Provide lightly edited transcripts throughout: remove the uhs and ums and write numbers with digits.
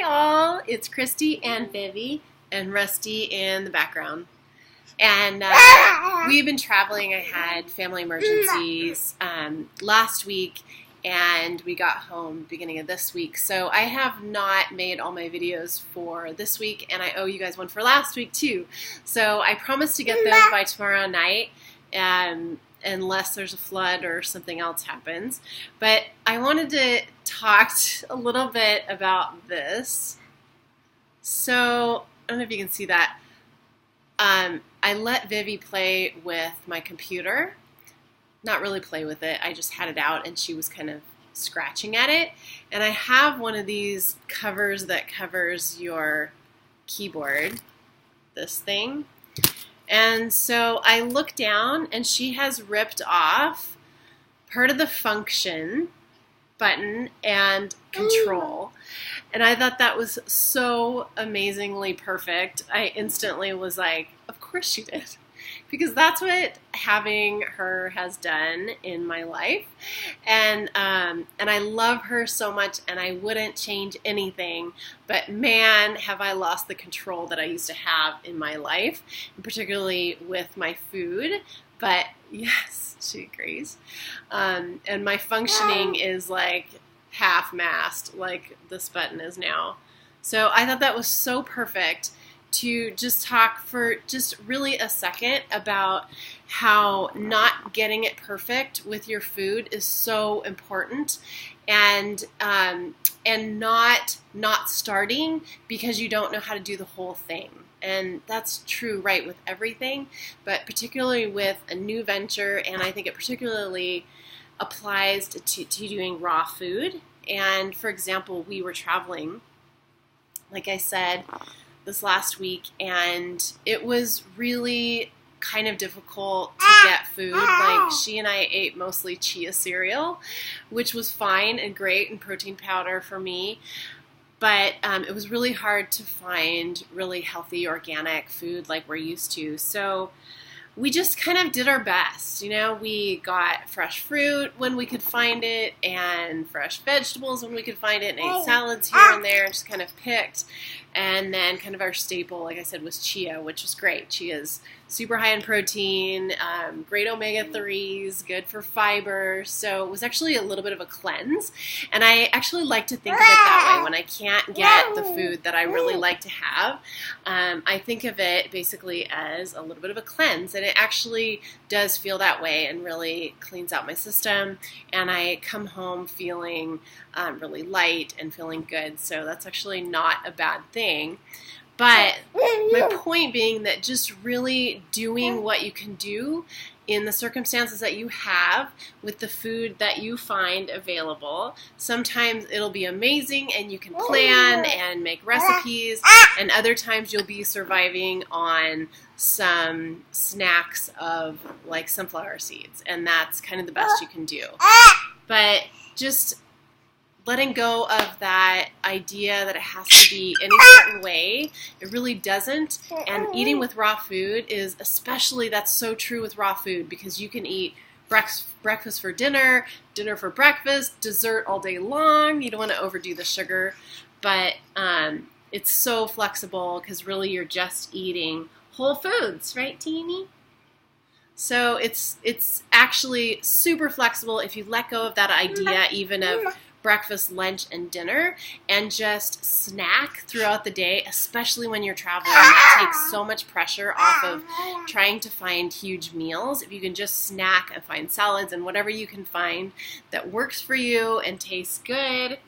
Hi all, it's Christy and Vivi and Rusty in the background. And we've been traveling. I had family emergencies last week and we got home beginning of this week. So I have not made all my videos for this week and I owe you guys one for last week too. So I promise to get them by tomorrow night. Unless there's a flood or something else happens. But I wanted to talk a little bit about this. So, I don't know if you can see that. I let Vivi play with my computer. Not really play with it, I just had it out and she was kind of scratching at it. And I have one of these covers that covers your keyboard, this thing. And so I look down and she has ripped off part of the function button and control. And I thought that was so amazingly perfect. I instantly was like, of course she did. Because that's what having her has done in my life. And I love her so much and I wouldn't change anything. But man, have I lost the control that I used to have in my life, and particularly with my food. But yes, she agrees. And my functioning is like half-mast, like this button is now. So I thought that was so perfect to just talk for just really a second about how not getting it perfect with your food is so important, and not starting because you don't know how to do the whole thing. And that's true, right, with everything, but particularly with a new venture, and I think it particularly applies to doing raw food. And for example, we were traveling, like I said, this last week, and it was really kind of difficult to get food. Like, she and I ate mostly chia cereal, which was fine and great, and protein powder for me, but it was really hard to find really healthy organic food like we're used to. So we just kind of did our best. You know, we got fresh fruit when we could find it and fresh vegetables when we could find it, and ate salads here and there and just kind of picked. And then kind of our staple, like I said, was chia, which was great. Chia is super high in protein, great omega-3s, good for fiber. So it was actually a little bit of a cleanse. And I actually like to think of it that way when I can't get the food that I really like to have. I think of it basically as a little bit of a cleanse. And it actually does feel that way and really cleans out my system. And I come home feeling really light and feeling good. So that's actually not a bad thing. But my point being that just really doing what you can do in the circumstances that you have with the food that you find available. Sometimes it'll be amazing and you can plan and make recipes, and other times you'll be surviving on some snacks of like sunflower seeds, and that's kind of the best you can do. But just letting go of that idea that it has to be any certain way. It really doesn't. And eating with raw food is especially, that's so true with raw food, because you can eat breakfast for dinner, dinner for breakfast, dessert all day long. You don't want to overdo the sugar, but it's so flexible because really you're just eating whole foods, right, Teeny? So it's actually super flexible if you let go of that idea even of breakfast, lunch, and dinner, and just snack throughout the day, especially when you're traveling. That takes so much pressure off of trying to find huge meals. If you can just snack and find salads and whatever you can find that works for you and tastes good.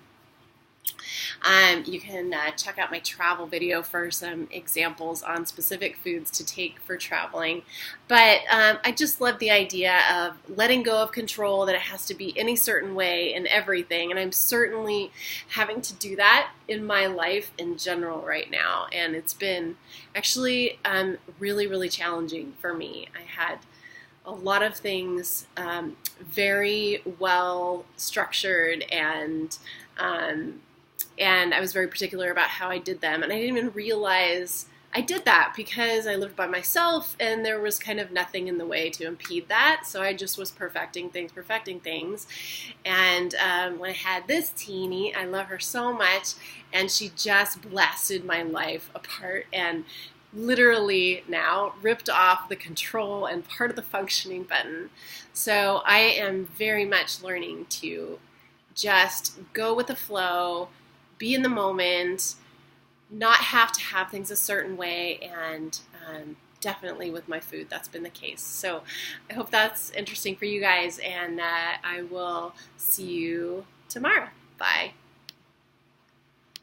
You can check out my travel video for some examples on specific foods to take for traveling. But I just love the idea of letting go of control, that it has to be any certain way in everything. And I'm certainly having to do that in my life in general right now. And it's been actually really, really challenging for me. I had a lot of things very well structured, and I was very particular about how I did them, and I didn't even realize I did that because I lived by myself and there was kind of nothing in the way to impede that. So I just was perfecting things. And when I had this teeny, I love her so much, and she just blasted my life apart and literally now ripped off the control and part of the functioning button. So I am very much learning to just go with the flow, be in the moment, not have to have things a certain way, and definitely with my food, that's been the case. So I hope that's interesting for you guys, and I will see you tomorrow. Bye.